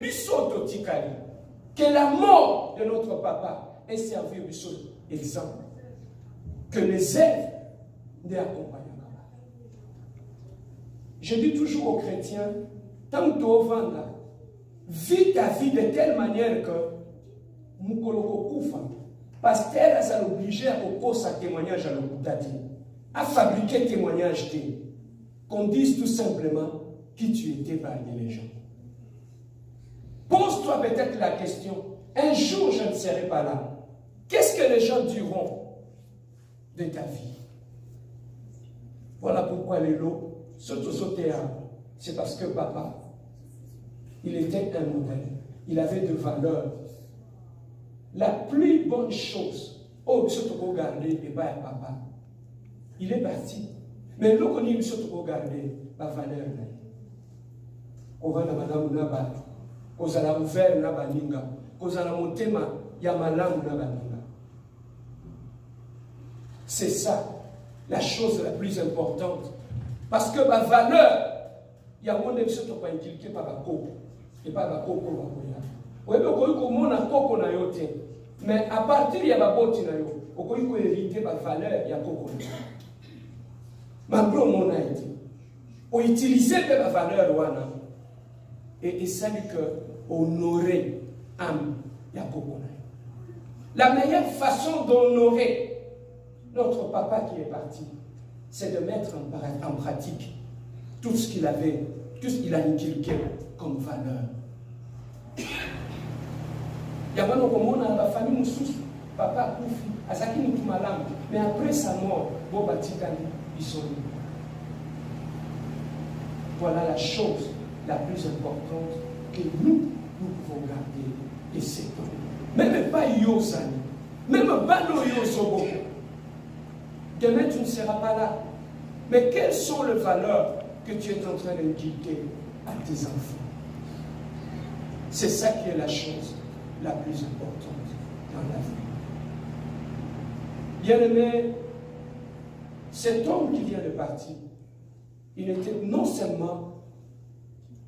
Que la mort de notre papa ait servi au exemple. Que les œuvres nous accompagnent. Je dis toujours aux chrétiens, tant que tu vas vis ta vie de telle manière que le pasteur a obligé à faire sa témoignage à l'hôpital, à fabriquer témoignage, qu'on dise tout simplement qui tu étais parmi les gens. Pose-toi peut-être la question, un jour je ne serai pas là. Qu'est-ce que les gens diront de ta vie? Voilà pourquoi les lots sont sautés. C'est parce que papa, il était un modèle. Il avait de valeurs. La plus bonne chose, surtout regarder, et pas papa. Il est parti. Mais l'eau qu'on dit, surtout regarder, la valeur. On va dans madame Naba. On a ouvert Naba Ninga. On a monté ma Yamalam Naba Ninga. C'est ça, la chose la plus importante. Parce que ma valeur, il y a mon émission qui n'est pas inculquée par la coco. Et pas la coco. Oui, mais à partir de la botte, on peut hériter ma valeur, il y a coco. Ma promo a été. On utilise la valeur, et ça dit que honorer âme, il y a coco. La meilleure façon d'honorer notre papa qui est parti, c'est de mettre en pratique tout ce qu'il avait, tout ce qu'il a inculqué comme valeur. Il y a la famille Moussous, papa Koufi, Azaki Moutoumalaam, mais après sa mort, Boba Tikani, ils sont libres. Voilà la chose la plus importante que nous pouvons garder et c'est tout. Même pas Yosani, même pas nos Yosobo. Demain, tu ne seras pas là. Mais quelles sont les valeurs que tu es en train d'inculquer à tes enfants? C'est ça qui est la chose la plus importante dans la vie. Bien-aimé, cet homme qui vient de partir, il était non seulement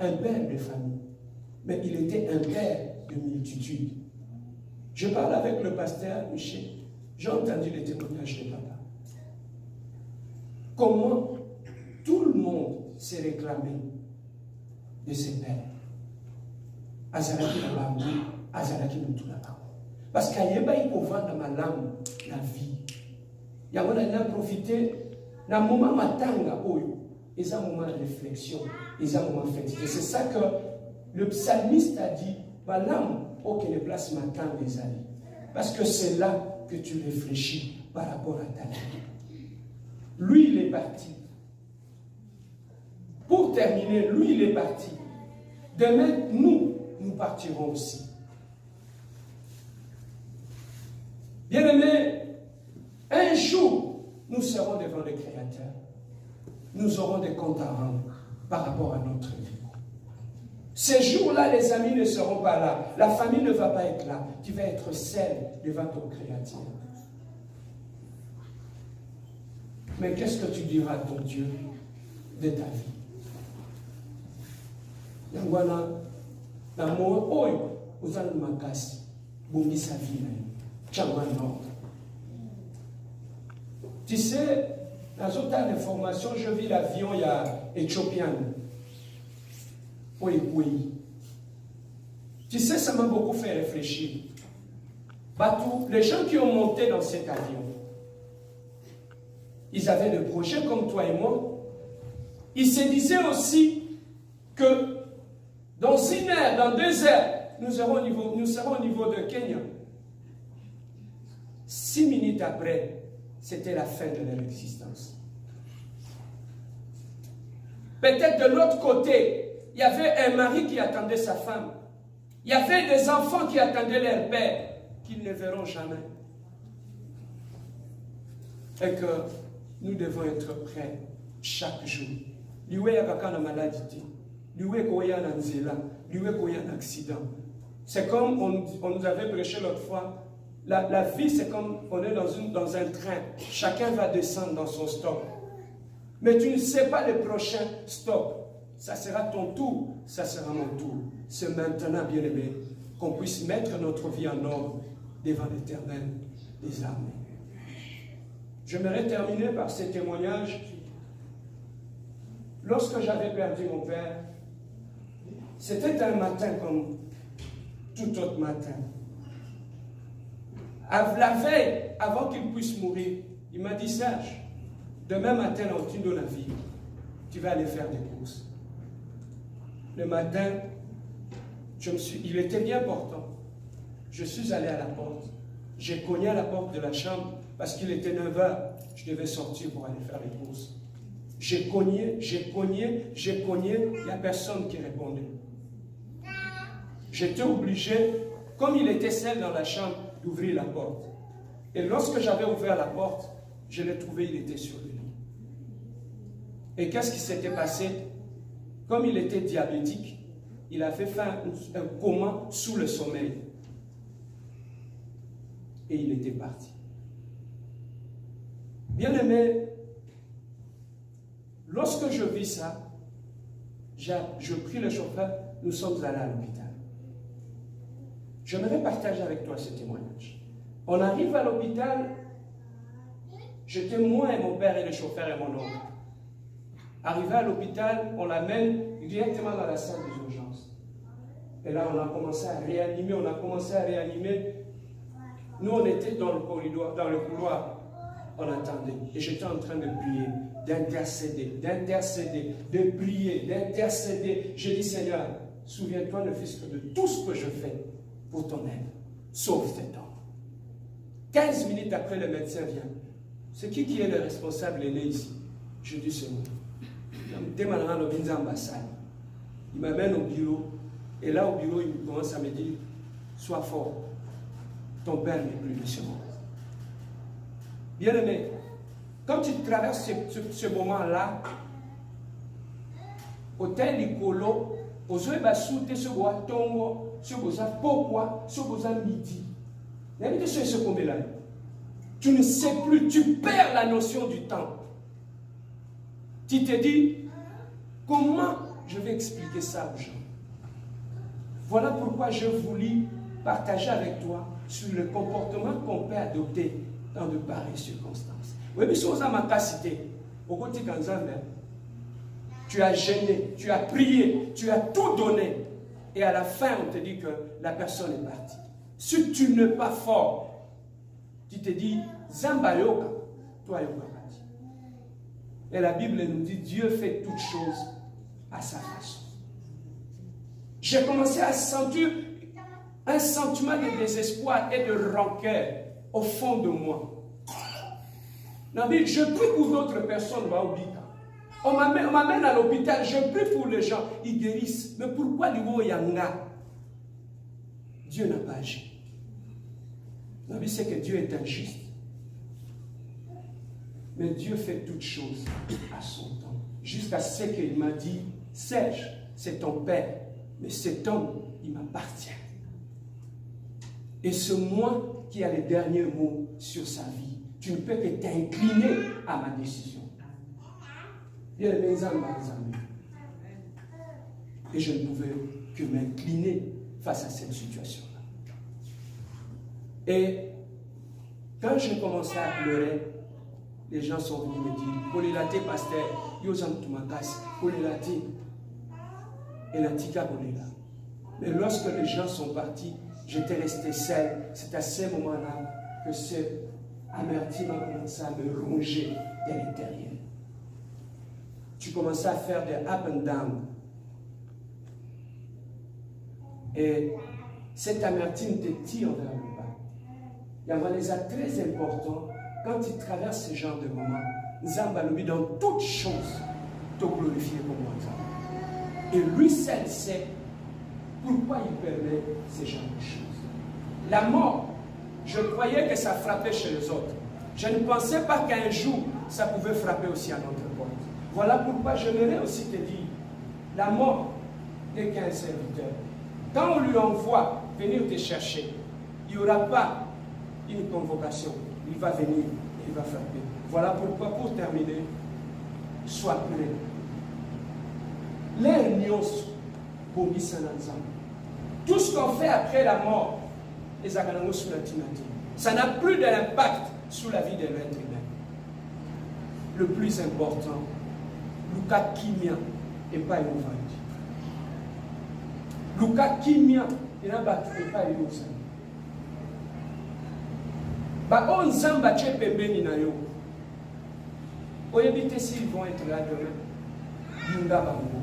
un père de famille, mais il était un père de multitude. Je parle avec le pasteur Michel, j'ai entendu les témoignages de papa. Comment tout le monde s'est réclamé de ses pères. Azaraki Nabambi, Azaraki Nutulaba. Parce qu'il y a eu pour vendre la vie. Il y a eu profité dans un moment matanga, et un moment de réflexion, et un moment fête. Et c'est ça que le psalmiste a dit, Balam, aucune place m'attend des années. Parce que c'est là que tu réfléchis par rapport à ta vie. Lui, il est parti. Pour terminer, lui, il est parti. Demain, nous partirons aussi. Bien-aimés, un jour, nous serons devant le Créateur. Nous aurons des comptes à rendre par rapport à notre vie. Ces jours-là, les amis ne seront pas là. La famille ne va pas être là. Tu vas être seul devant ton Créateur. Mais qu'est-ce que tu diras à ton Dieu de ta vie? Yangwana, l'amour, oi, vous allez m'agasser, bongi sa vie, tchangwana. Tu sais, dans une autre information, je vis l'avion, il y a Éthiopien. Oui, oui. Tu sais, ça m'a beaucoup fait réfléchir. Batou, les gens qui ont monté dans cet avion, ils avaient des projets comme toi et moi. Ils se disaient aussi que dans 1 heure, dans 2 heures, nous serons au niveau de Kenya. 6 minutes après, c'était la fin de leur existence. Peut-être de l'autre côté, il y avait un mari qui attendait sa femme. Il y avait des enfants qui attendaient leur père, qu'ils ne verront jamais. Et que nous devons être prêts chaque jour. Lui, il y a une maladie. Lui, il y a un zéla. Lui, il y a un accident. C'est comme on nous avait prêché l'autre fois. La vie, c'est comme on est dans un train. Chacun va descendre dans son stop. Mais tu ne sais pas le prochain stop. Ça sera ton tour, ça sera mon tour. C'est maintenant, bien-aimé, qu'on puisse mettre notre vie en ordre devant l'Éternel des armées. J'aimerais terminer par ces témoignages. Lorsque j'avais perdu mon père, c'était un matin comme tout autre matin. La veille, avant qu'il puisse mourir, il m'a dit, Serge, demain matin, dans une de la vie, tu vas aller faire des courses. Le matin, il était bien portant. Je suis allé à la porte. J'ai cogné à la porte de la chambre parce qu'il était 9 h. Je devais sortir pour aller faire les courses. J'ai cogné, il n'y a personne qui répondait. J'étais obligé, comme il était seul dans la chambre, d'ouvrir la porte. Et lorsque j'avais ouvert la porte, je l'ai trouvé, il était sur le lit. Et qu'est-ce qui s'était passé? Comme il était diabétique, il a fait faire un coma sous le sommeil. Et il était parti. Bien-aimé, lorsque je vis ça, je prie le chauffeur, nous sommes allés à l'hôpital. J'aimerais partager avec toi ce témoignage. On arrive à l'hôpital, j'étais moi et mon père et le chauffeur et mon oncle. Arrivé à l'hôpital, on l'amène directement dans la salle des urgences. Et là, on a commencé à réanimer, Nous, on était dans le corridor, dans le couloir, on attendait. Et j'étais en train de prier, d'intercéder, de prier, d'intercéder. J'ai dit, Seigneur, souviens-toi, ne fils que de tout ce que je fais pour ton aide. Sauve cet homme. 15 minutes après, le médecin vient. C'est qui est le responsable, il est ici? Je dis, c'est moi. Il m'amène au bureau. Et là, au bureau, il commence à me dire, sois fort. Ton père n'est plus de ce monde. Bien-aimé, quand tu traverses ce moment-là, au tel Nicolo, aux yeux basoutés, ce bois tombe, ce bois pourquoi, ce bois midi. Tu ne sais plus, tu perds la notion du temps. Tu te dis, comment je vais expliquer ça aux gens? Voilà pourquoi je voulais partager avec toi sur le comportement qu'on peut adopter dans de pareilles circonstances. Oui, mais si on a ma capacité, au côté tu as gêné, tu as prié, tu as tout donné, et à la fin, on te dit que la personne est partie. Si tu n'es pas fort, tu te dis, Zambayoka, toi, yoka parti. Et la Bible nous dit, Dieu fait toutes choses à sa façon. J'ai commencé à sentir un sentiment de désespoir et de rancœur au fond de moi. Je prie pour d'autres personnes. On m'amène à l'hôpital, je prie pour les gens, ils guérissent. Mais pourquoi du coup Yanga? Dieu n'a pas agi. La Bible sait que Dieu est injuste. Mais Dieu fait toutes choses à son temps. Jusqu'à ce qu'il m'a dit, Serge, c'est ton père, mais cet homme, il m'appartient. Et c'est moi qui a les derniers mots sur sa vie. Tu ne peux que t'incliner à ma décision. Et je ne pouvais que m'incliner face à cette situation-là. Et quand j'ai commencé à pleurer, les gens sont venus me dire, Polélate, pasteur, Yosam Tumakas, Polélate, et la tika Poléla. Mais lorsque les gens sont partis, j'étais resté seul. C'est à ce moment-là que cette amertume a commencé à me ronger de l'intérieur. Tu commençais à faire des up and down. Et cette amertume te tire vers le bas. Il y a des actes très importants quand tu traverses ce genre de moments. Zambalobi, dans toutes choses, te glorifier comme moi. Et lui seul sait pourquoi il permet ce genre de choses. La mort, je croyais que ça frappait chez les autres. Je ne pensais pas qu'un jour, ça pouvait frapper aussi à notre porte. Voilà pourquoi j'aimerais aussi te dire, la mort n'est qu'un serviteur. Quand on lui envoie venir te chercher, il n'y aura pas une convocation. Il va venir et il va frapper. Voilà pourquoi, pour terminer, sois prêt. l'air nyonso, bongisa na nzambe. Tout ce qu'on fait après la mort, les aganango sous la tinati, ça n'a plus d'impact sur la vie de l'être humain. Le plus important, Luka Kimia et pas Yovandi. Luka Kimia et n'a pas Yovandi. Bah, on zamba tchepe beni na yo. Oyebite s'ils vont être là demain. Yunga bango.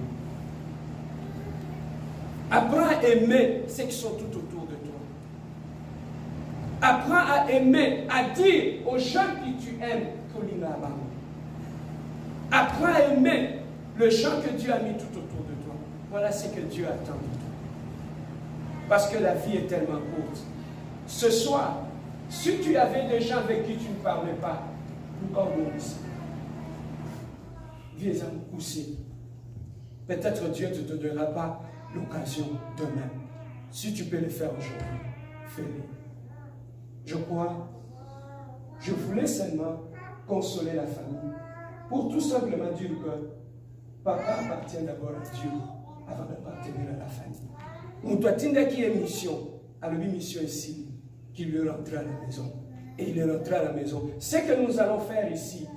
Apprends à aimer ceux qui sont tout autour de toi. Apprends à aimer, à dire aux gens que tu aimes que Linga bango. Apprends à aimer le gens que Dieu a mis tout autour de toi. Voilà ce que Dieu attend de toi. Parce que la vie est tellement courte. Ce soir, si tu avais des gens avec qui tu ne parlais pas, viens à pousser. Peut-être Dieu ne te donnera pas l'occasion demain. Si tu peux le faire aujourd'hui, fais-le. Je crois, je voulais seulement consoler la famille pour tout simplement dire que papa appartient d'abord à Dieu avant d'appartenir à la famille. Moutouatinda qui est mission, à la mission ici, qu'il lui rentre à la maison. Et il est rentré à la maison. Ce que nous allons faire ici,